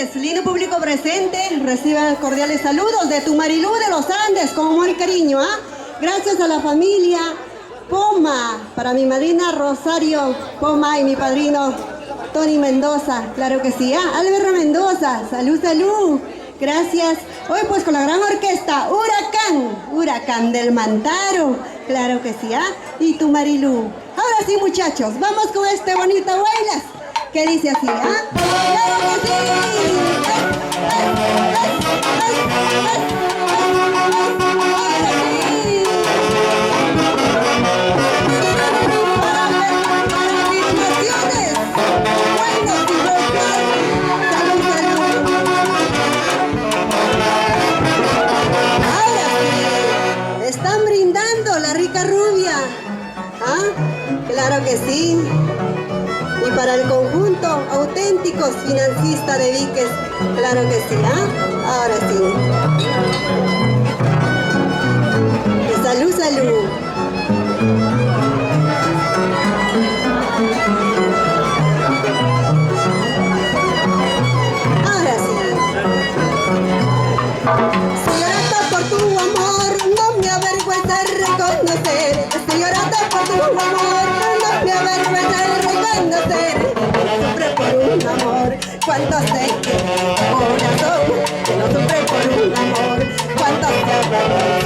noches, lindo público presente. Reciban cordiales saludos de tu Marilú de los Andes, con amor y cariño. Gracias a la familia Poma, para mi madrina Rosario Poma y mi padrino Tony Mendoza, claro que sí. Álvaro Mendoza, salud, salud. Gracias. Hoy pues con la gran orquesta Huracán del Mantaro, claro que sí. Y tu Marilú. Ahora sí, muchachos, vamos con este bonito bailas que dice así, ¡claro que sí! Están brindando la rica rubia. Claro que sí. Y para el conjunto Auténticos Financistas de Víquez, claro que sí. Ahora sí. Y salud, salud. Ahora sí. Señorita, por tu amor, no me avergüenza reconocer. Señorita, por tu amor, no me avergüenza reconocer. Sufre por un amor, cuánto sé que corazón, que no sufre por un amor, cuánto se avergüenza.